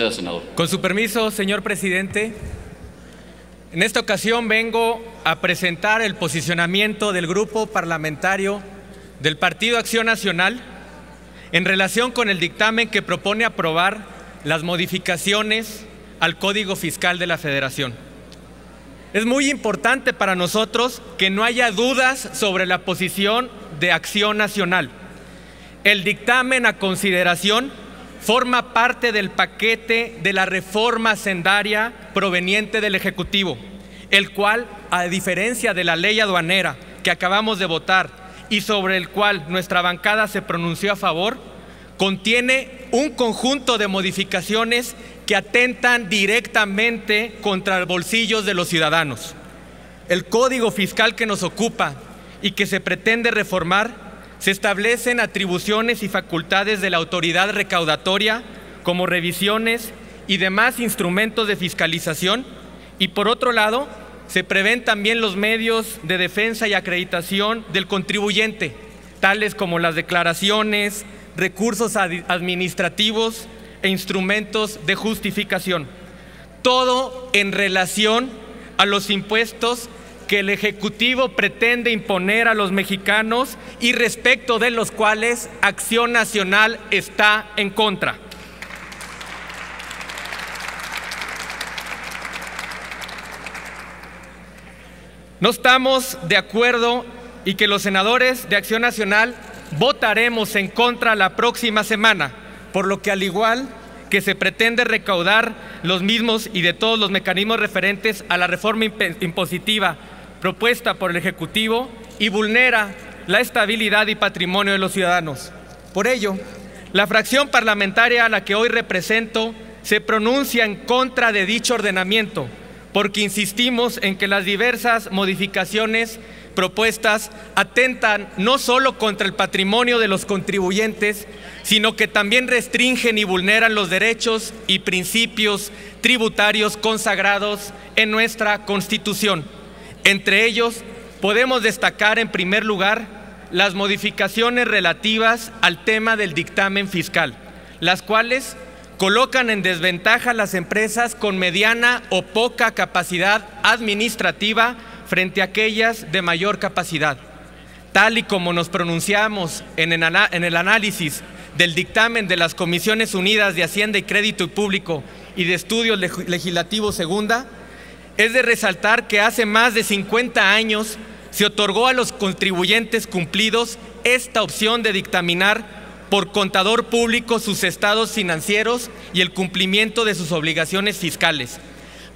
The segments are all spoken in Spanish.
Proceda, senador. Con su permiso, señor presidente, en esta ocasión vengo a presentar el posicionamiento del grupo parlamentario del Partido Acción Nacional en relación con el dictamen que propone aprobar las modificaciones al Código Fiscal de la Federación. Es muy importante para nosotros que no haya dudas sobre la posición de Acción Nacional. El dictamen a consideración forma parte del paquete de la reforma hacendaria proveniente del Ejecutivo, el cual, a diferencia de la ley aduanera que acabamos de votar y sobre el cual nuestra bancada se pronunció a favor, contiene un conjunto de modificaciones que atentan directamente contra los bolsillos de los ciudadanos. El Código Fiscal que nos ocupa y que se pretende reformar se establecen atribuciones y facultades de la autoridad recaudatoria como revisiones y demás instrumentos de fiscalización, y por otro lado se prevén también los medios de defensa y acreditación del contribuyente, tales como las declaraciones, recursos administrativos e instrumentos de justificación. Todo en relación a los impuestos que el Ejecutivo pretende imponer a los mexicanos y respecto de los cuales Acción Nacional está en contra. No estamos de acuerdo y que los senadores de Acción Nacional votaremos en contra la próxima semana, por lo que al igual que se pretende recaudar los mismos y de todos los mecanismos referentes a la reforma impositiva propuesta por el Ejecutivo y vulnera la estabilidad y patrimonio de los ciudadanos. Por ello, la fracción parlamentaria a la que hoy represento se pronuncia en contra de dicho ordenamiento, porque insistimos en que las diversas modificaciones propuestas atentan no solo contra el patrimonio de los contribuyentes, sino que también restringen y vulneran los derechos y principios tributarios consagrados en nuestra Constitución. Entre ellos, podemos destacar en primer lugar las modificaciones relativas al tema del dictamen fiscal, las cuales colocan en desventaja a las empresas con mediana o poca capacidad administrativa frente a aquellas de mayor capacidad. Tal y como nos pronunciamos en el análisis del dictamen de las Comisiones Unidas de Hacienda y Crédito Público y de Estudios Legislativos Segunda, es de resaltar que hace más de 50 años se otorgó a los contribuyentes cumplidos esta opción de dictaminar por contador público sus estados financieros y el cumplimiento de sus obligaciones fiscales.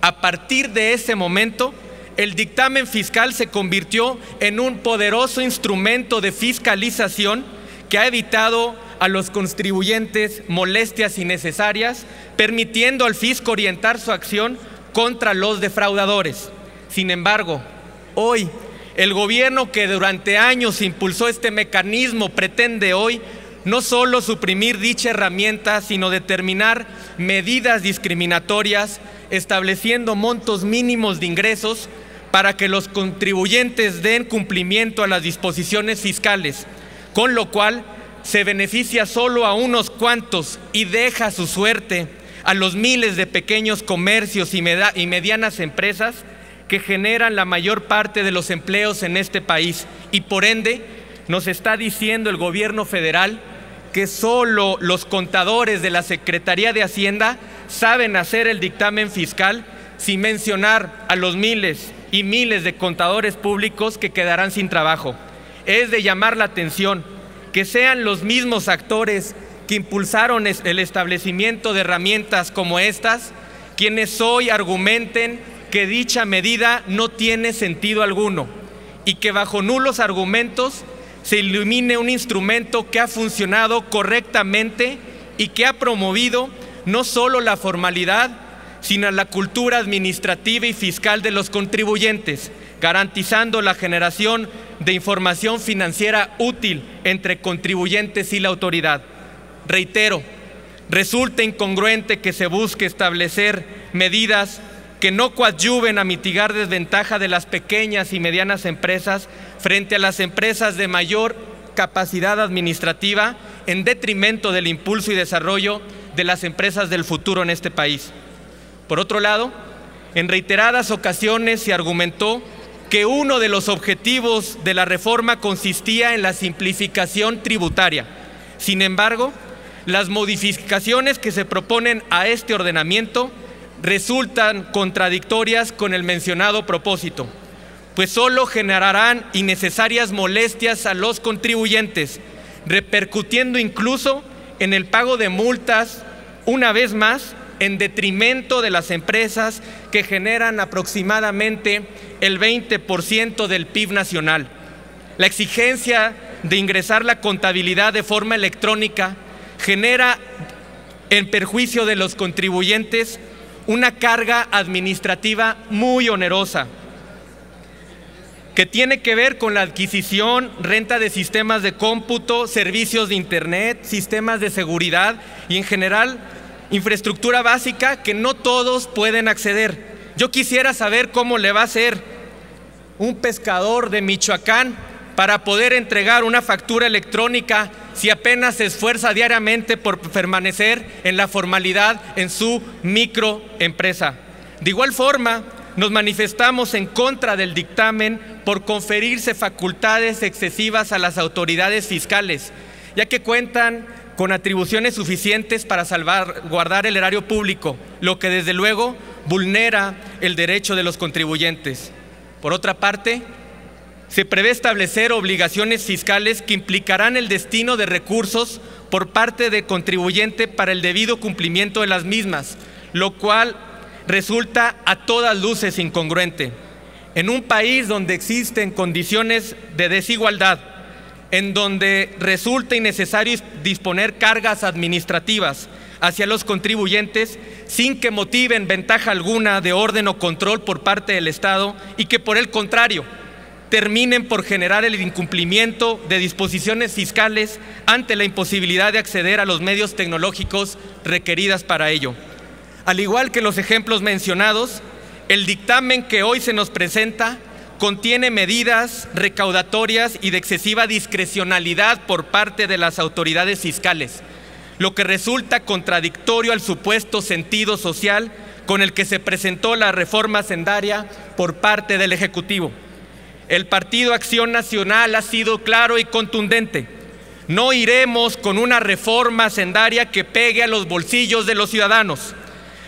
A partir de ese momento, el dictamen fiscal se convirtió en un poderoso instrumento de fiscalización que ha evitado a los contribuyentes molestias innecesarias, permitiendo al fisco orientar su acción contra los defraudadores. Sin embargo, hoy, el gobierno que durante años impulsó este mecanismo pretende hoy no solo suprimir dicha herramienta, sino determinar medidas discriminatorias, estableciendo montos mínimos de ingresos para que los contribuyentes den cumplimiento a las disposiciones fiscales, con lo cual se beneficia solo a unos cuantos y deja su suerte a los miles de pequeños comercios y medianas empresas que generan la mayor parte de los empleos en este país. Y por ende, nos está diciendo el gobierno federal que solo los contadores de la Secretaría de Hacienda saben hacer el dictamen fiscal, sin mencionar a los miles y miles de contadores públicos que quedarán sin trabajo. Es de llamar la atención que sean los mismos actores que impulsaron el establecimiento de herramientas como estas, quienes hoy argumenten que dicha medida no tiene sentido alguno y que bajo nulos argumentos se elimine un instrumento que ha funcionado correctamente y que ha promovido no solo la formalidad, sino la cultura administrativa y fiscal de los contribuyentes, garantizando la generación de información financiera útil entre contribuyentes y la autoridad. Reitero, resulta incongruente que se busque establecer medidas que no coadyuven a mitigar desventaja de las pequeñas y medianas empresas frente a las empresas de mayor capacidad administrativa en detrimento del impulso y desarrollo de las empresas del futuro en este país. Por otro lado, en reiteradas ocasiones se argumentó que uno de los objetivos de la reforma consistía en la simplificación tributaria. Sin embargo, las modificaciones que se proponen a este ordenamiento resultan contradictorias con el mencionado propósito, pues solo generarán innecesarias molestias a los contribuyentes, repercutiendo incluso en el pago de multas, una vez más, en detrimento de las empresas que generan aproximadamente el 20% del PIB nacional. La exigencia de ingresar la contabilidad de forma electrónica genera, en perjuicio de los contribuyentes, una carga administrativa muy onerosa, que tiene que ver con la adquisición, renta de sistemas de cómputo, servicios de Internet, sistemas de seguridad y, en general, infraestructura básica que no todos pueden acceder. Yo quisiera saber cómo le va a hacer un pescador de Michoacán para poder entregar una factura electrónica si apenas se esfuerza diariamente por permanecer en la formalidad en su microempresa. De igual forma, nos manifestamos en contra del dictamen por conferirse facultades excesivas a las autoridades fiscales, ya que cuentan con atribuciones suficientes para salvaguardar el erario público, lo que desde luego vulnera el derecho de los contribuyentes. Por otra parte, se prevé establecer obligaciones fiscales que implicarán el destino de recursos por parte del contribuyente para el debido cumplimiento de las mismas, lo cual resulta a todas luces incongruente. En un país donde existen condiciones de desigualdad, en donde resulta innecesario disponer cargas administrativas hacia los contribuyentes sin que motiven ventaja alguna de orden o control por parte del Estado y que, por el contrario, terminen por generar el incumplimiento de disposiciones fiscales ante la imposibilidad de acceder a los medios tecnológicos requeridas para ello. Al igual que los ejemplos mencionados, el dictamen que hoy se nos presenta contiene medidas recaudatorias y de excesiva discrecionalidad por parte de las autoridades fiscales, lo que resulta contradictorio al supuesto sentido social con el que se presentó la reforma hacendaria por parte del Ejecutivo. El Partido Acción Nacional ha sido claro y contundente. No iremos con una reforma hacendaria que pegue a los bolsillos de los ciudadanos,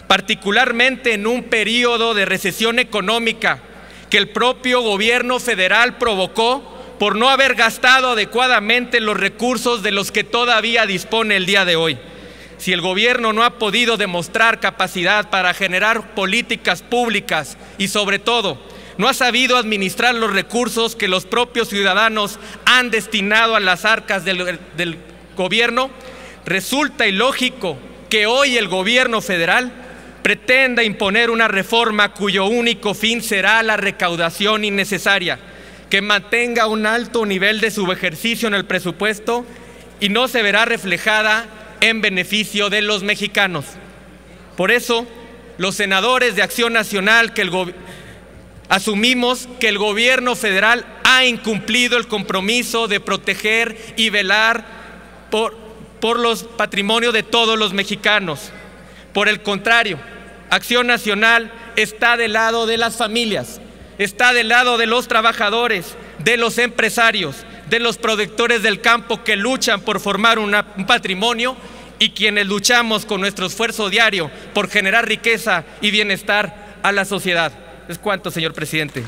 particularmente en un periodo de recesión económica que el propio gobierno federal provocó por no haber gastado adecuadamente los recursos de los que todavía dispone el día de hoy. Si el gobierno no ha podido demostrar capacidad para generar políticas públicas y, sobre todo, no ha sabido administrar los recursos que los propios ciudadanos han destinado a las arcas del gobierno, resulta ilógico que hoy el gobierno federal pretenda imponer una reforma cuyo único fin será la recaudación innecesaria, que mantenga un alto nivel de subejercicio en el presupuesto y no se verá reflejada en beneficio de los mexicanos. Por eso, los senadores de Acción Nacional asumimos que el gobierno federal ha incumplido el compromiso de proteger y velar por los patrimonios de todos los mexicanos. Por el contrario, Acción Nacional está del lado de las familias, está del lado de los trabajadores, de los empresarios, de los productores del campo que luchan por formar un patrimonio y quienes luchamos con nuestro esfuerzo diario por generar riqueza y bienestar a la sociedad. Es cuanto, señor presidente.